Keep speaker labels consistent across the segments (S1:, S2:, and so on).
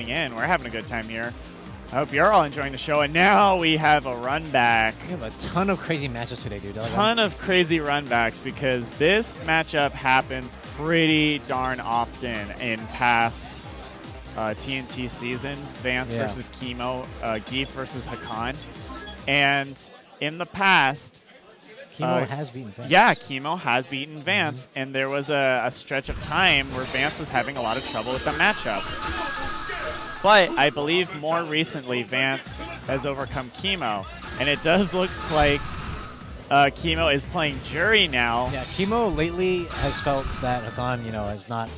S1: in. We're having a good time here. I hope you're all enjoying the show. And now we have a run back.
S2: We have a ton of crazy matches today, dude.
S1: Ton of crazy run backs because this matchup happens pretty darn often in past TNT seasons. Vance versus Kimo, Geef versus Hakan. And in the past,
S2: Kimo has beaten Vance.
S1: Yeah, Kimo has beaten Vance, and there was a stretch of time where Vance was having a lot of trouble with the matchup. But I believe more recently, Vance has overcome Kimo, and it does look like Kimo is playing Jury now.
S2: Yeah, Kimo lately has felt that Hakan, is not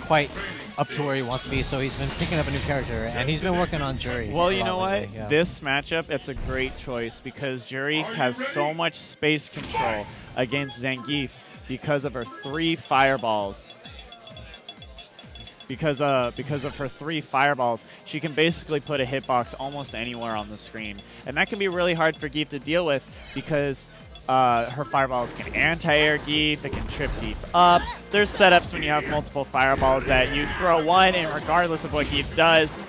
S2: quite up to where he wants to be, so he's been picking up a new character, and he's been working on Jury.
S1: Well, you know what? Yeah. This matchup, it's a great choice because Jury has so much space control against Zangief because of her 3 fireballs. Because of her 3 fireballs, she can basically put a hitbox almost anywhere on the screen. And that can be really hard for Geef to deal with because her fireballs can anti-air Geef, it can trip Geef up. There's setups when you have multiple fireballs that you throw one, and regardless of what Geef does,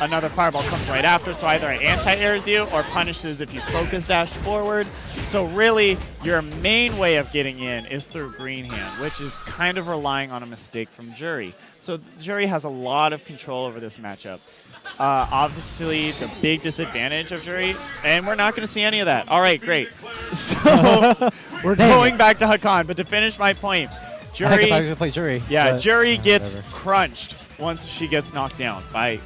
S1: another fireball comes right after, so either it anti-airs you or punishes if you focus dash forward. So really, your main way of getting in is through green hand, which is kind of relying on a mistake from Jury. So Jury has a lot of control over this matchup. Obviously, the big disadvantage of Jury, and we're not going to see any of that. All right, great. So we're going back to Hakan, but to finish my point, Jury,
S2: I thought you were going to play Jury.
S1: Yeah, Jury gets crunched once she gets knocked down by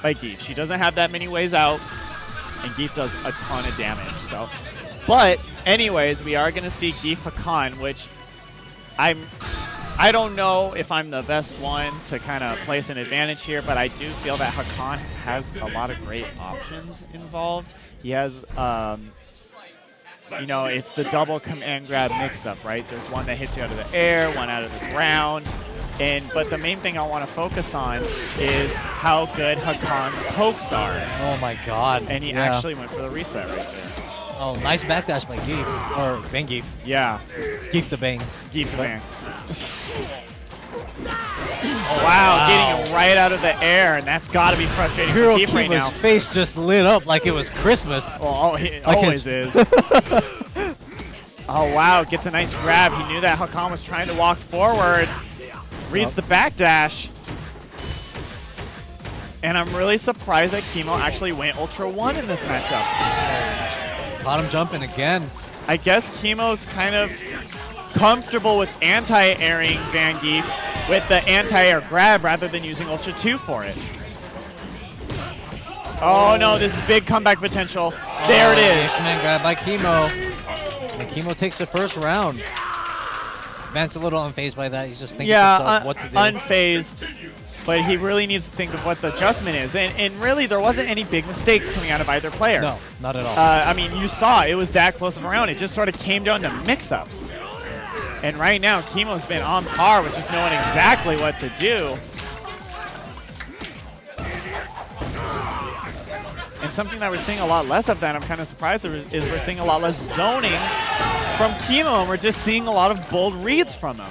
S1: Geef. She doesn't have that many ways out, and Geef does a ton of damage. So, but anyways, we are going to see Geef Hakan, which I don't know if I'm the best one to kind of place an advantage here, but I do feel that Hakan has a lot of great options involved. He has, it's the double command grab mix-up, right? There's one that hits you out of the air, one out of the ground. But the main thing I want to focus on is how good Hakan's pokes are.
S2: Oh my god.
S1: And he actually went for the reset right there.
S2: Oh, nice backdash by Geef. Or Vangief.
S1: Yeah.
S2: Geef the Bang.
S1: Geef the Bang. Oh, wow, getting him right out of the air, and that's got to be frustrating for Geef right now.
S2: His face just lit up like it was Christmas.
S1: Well, it always is. Oh, wow, gets a nice grab. He knew that Hakan was trying to walk forward. Reads the backdash. And I'm really surprised that Kimo actually went Ultra 1 in this matchup.
S2: Caught him jumping again.
S1: I guess Kimo's kind of comfortable with anti-airing Vangief with the anti-air grab rather than using Ultra 2 for it. Oh no, this is big comeback potential. There it is.
S2: Man grab by Kimo. And Kimo takes the first round. Vance a little unfazed by that. He's just thinking what to do.
S1: Unfazed. But he really needs to think of what the adjustment is. And really, there wasn't any big mistakes coming out of either player.
S2: No, not at all.
S1: I mean, you saw it was that close of a round. It just sort of came down to mix-ups. And right now, Kimo's been on par with just knowing exactly what to do. And something that we're seeing a lot less of that, I'm kind of surprised, is we're seeing a lot less zoning from Kimo, and we're just seeing a lot of bold reads from him.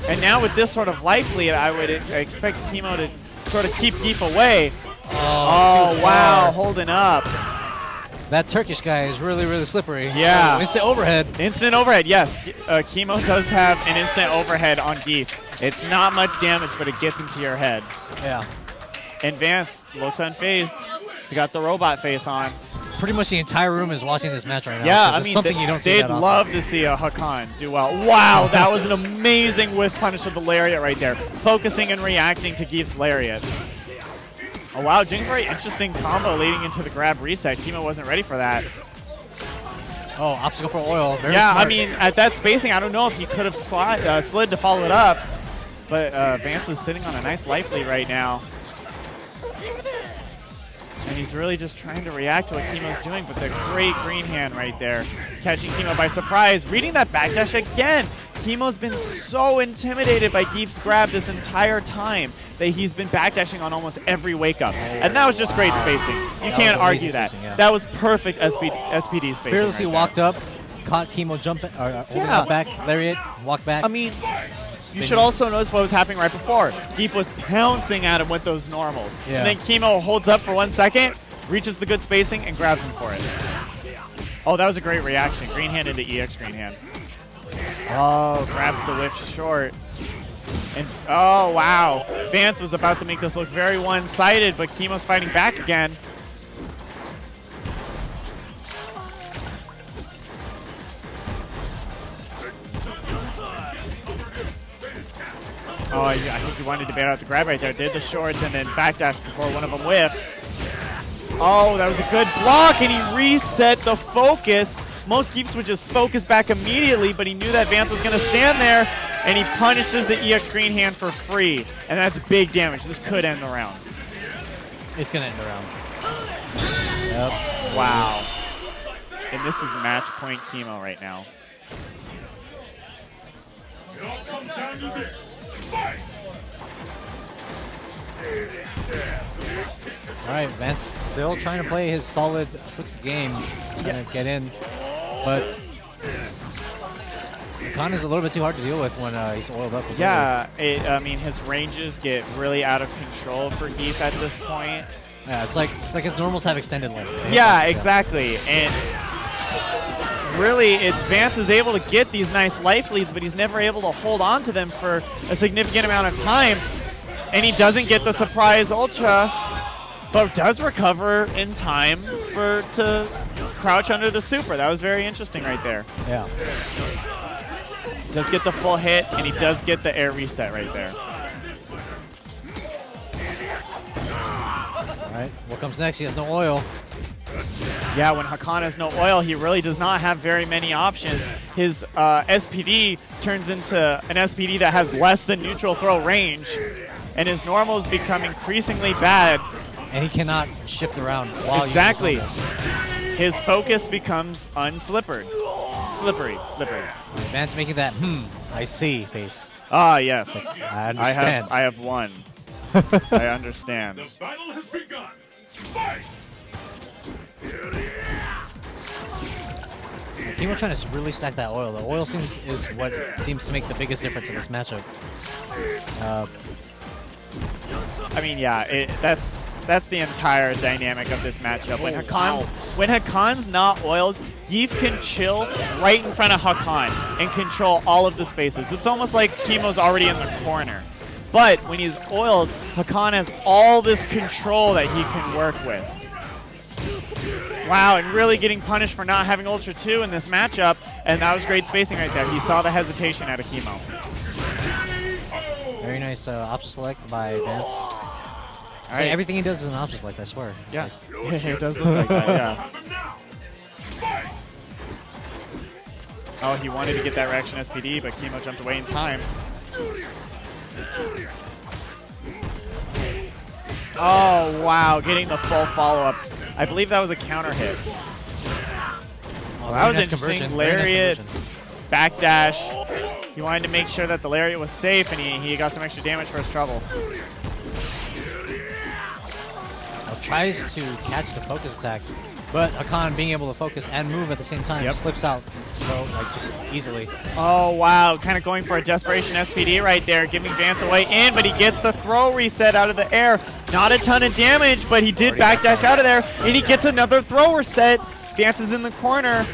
S1: And now with this sort of life lead, I would expect Kimo to sort of keep Geef away. Oh wow, holding up.
S2: That Turkish guy is really, really slippery.
S1: Yeah.
S2: Oh, instant overhead.
S1: Instant overhead, yes. Kimo does have an instant overhead on Geef. It's not much damage, but it gets into your head.
S2: Yeah.
S1: And Vance looks unfazed. He's got the robot face on.
S2: Pretty much the entire room is watching this match right now.
S1: Yeah, I mean,
S2: something you don't see
S1: they'd
S2: that often.
S1: love to see a Hakan do well. Wow, that was an amazing whiff punish of the lariat right there. Focusing and reacting to Geef's lariat. Oh wow, Jing, very interesting combo leading into the grab reset. Kimo wasn't ready for that.
S2: Oh, obstacle for oil. Very
S1: smart.
S2: smart.
S1: I mean, at that spacing, I don't know if he could have slid to follow it up. But Vance is sitting on a nice life lead right now. And he's really just trying to react to what Kimo's doing, but the great green hand right there. Catching Kimo by surprise. Reading that backdash again. Kimo's been so intimidated by Geef's grab this entire time that he's been backdashing on almost every wake up. And that was just great spacing. You can't argue that.
S2: Spacing, yeah.
S1: That was perfect SPD spacing.
S2: Fearlessly
S1: right
S2: walked up, caught Kimo jumping, or holding out back, lariat, walked back.
S1: I mean, you should also notice what was happening right before. Geef was pouncing at him with those normals.
S2: Yeah.
S1: And then Kimo holds up for 1 second, reaches the good spacing, and grabs him for it. Oh, that was a great reaction. Green hand into EX green hand. Oh, grabs the whip short. And oh, wow. Vance was about to make this look very one-sided, but Kimo's fighting back again. Oh, I think he wanted to bail out the grab right there. Did the shorts and then backdash before one of them whiffed. Oh, that was a good block, and he reset the focus. Most Geefs would just focus back immediately, but he knew that Vance was going to stand there, and he punishes the EX green hand for free. And that's big damage. This could end the round.
S2: It's going to end the round. Yep.
S1: Wow. And this is match point Kimo right now.
S3: It all comes down to this.
S2: All right, Vance still trying to play his solid foots game, trying to get in, but Hakan is a little bit too hard to deal with when he's oiled up.
S1: Yeah, I mean, his ranges get really out of control for Geef at this point.
S2: Yeah, it's like his normals have extended length.
S1: Yeah, exactly. And really, it's Vance is able to get these nice life leads, but he's never able to hold on to them for a significant amount of time. And he doesn't get the surprise ultra, but does recover in time to crouch under the super. That was very interesting right there.
S2: Yeah.
S1: Does get the full hit, and he does get the air reset right there.
S2: All right, what comes next? He has no oil.
S1: Yeah, when Hakan has no oil, he really does not have very many options. His SPD turns into an SPD that has less than neutral throw range, and his normals become increasingly bad.
S2: And he cannot shift around while
S1: exactly.
S2: using his
S1: His focus becomes unslippered. Slippery.
S2: Vance making that, I see face.
S1: Ah, yes.
S2: I understand.
S1: I have won. I understand.
S3: The battle has begun. Fight!
S2: Kimo trying to really stack that oil. The oil is what seems to make the biggest difference in this matchup.
S1: I mean, yeah, that's the entire dynamic of this matchup. When Hakan's not oiled, Geef can chill right in front of Hakan and control all of the spaces. It's almost like Kimo's already in the corner. But when he's oiled, Hakan has all this control that he can work with. Wow, and really getting punished for not having Ultra 2 in this matchup, and that was great spacing right there. He saw the hesitation out of Kimo.
S2: Very nice option select by Vance.
S1: Right.
S2: Everything he does is an option select, I swear.
S1: Yeah, it does look like that, yeah. Oh, he wanted to get that reaction SPD, but Kimo jumped away in time. Oh, wow, getting the full follow-up. I believe that was a counter hit.
S2: Oh,
S1: that was
S2: nice
S1: interesting. Lariat, backdash. He wanted to make sure that the Lariat was safe, and he got some extra damage for his trouble.
S2: Tries to catch the focus attack, but Hakan being able to focus and move at the same time slips out so just easily.
S1: Oh, wow. Kind of going for a desperation SPD right there, giving Vance a way in, but he gets the throw reset out of the air. Not a ton of damage, but he did backdash out of there, and he gets another throw reset. Vance is in the corner.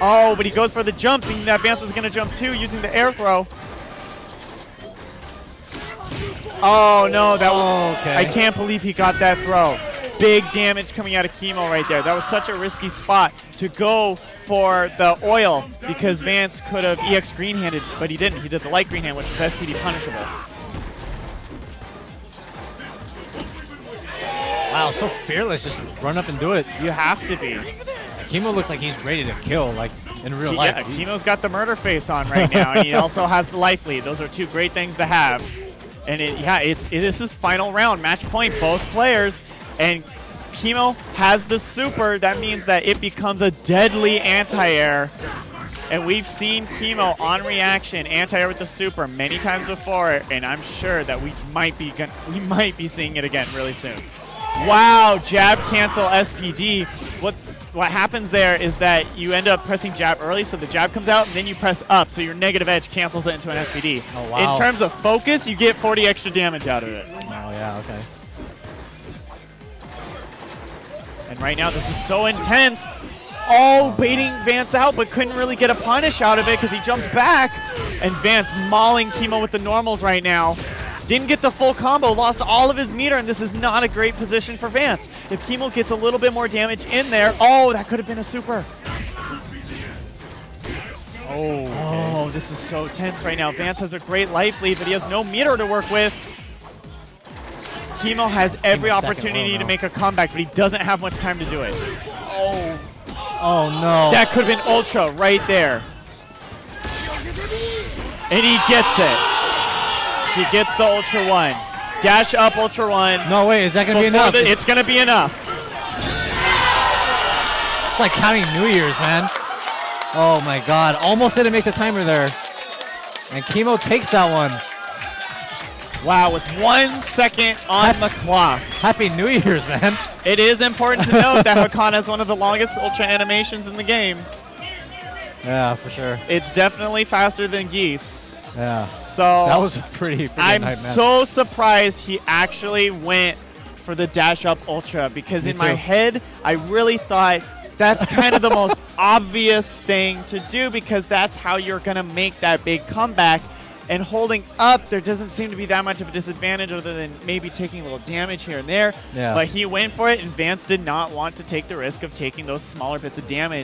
S1: Oh, but he goes for the jump, thinking that Vance was going to jump too using the air throw. Oh, no. That was,
S2: okay.
S1: I can't believe he got that throw. Big damage coming out of Kimo right there. That was such a risky spot to go for the oil because Vance could have EX green-handed, but he didn't. He did the light green hand, which was SPD punishable.
S2: Wow, so fearless. Just run up and do it.
S1: You have to be.
S2: Kimo looks like he's ready to kill, like in real life.
S1: Yeah, Kimo's got the murder face on right now, and he also has the life lead. Those are two great things to have. And this is final round, match point, both players. And Kimo has the super. That means that it becomes a deadly anti-air. And we've seen Kimo on reaction anti-air with the super many times before, and I'm sure that we might be seeing it again really soon. Wow, jab cancel SPD. what happens there is that you end up pressing jab early, so the jab comes out, and then you press up, so your negative edge cancels it into an SPD.
S2: Oh, wow.
S1: In terms of focus, you get 40 extra damage out of it.
S2: Oh, yeah, okay.
S1: And right now, this is so intense. Oh, baiting Vance out, but couldn't really get a punish out of it because he jumped back. And Vance mauling Kimo with the normals right now. Didn't get the full combo, lost all of his meter, and this is not a great position for Vance. If Kimo gets a little bit more damage in there, oh, that could have been a super.
S2: Oh, okay.
S1: Oh, this is so tense right now. Vance has a great life lead, but he has no meter to work with. Kimo has every opportunity to make a comeback, but he doesn't have much time to do it.
S2: Oh. Oh, no.
S1: That could have been Ultra right there. And he gets it. He gets the Ultra 1. Dash up Ultra 1.
S2: No, wait, is that going to be enough?
S1: It's going to be enough.
S2: It's like counting New Year's, man. Oh, my God. Almost didn't make the timer there. And Kimo takes that one.
S1: Wow, with 1 second on the clock.
S2: Happy New Year's, man.
S1: It is important to note that Hakan has one of the longest Ultra animations in the game.
S2: Yeah, for sure.
S1: It's definitely faster than Gief's.
S2: Yeah.
S1: So
S2: that was pretty
S1: I'm
S2: hype, man.
S1: so surprised he actually went for the dash up Ultra because in my head, I really thought that's kind of the most obvious thing to do because that's how you're going to make that big comeback. And holding up, there doesn't seem to be that much of a disadvantage other than maybe taking a little damage here and there.
S2: Yeah.
S1: But he went for it, and Vance did not want to take the risk of taking those smaller bits of damage.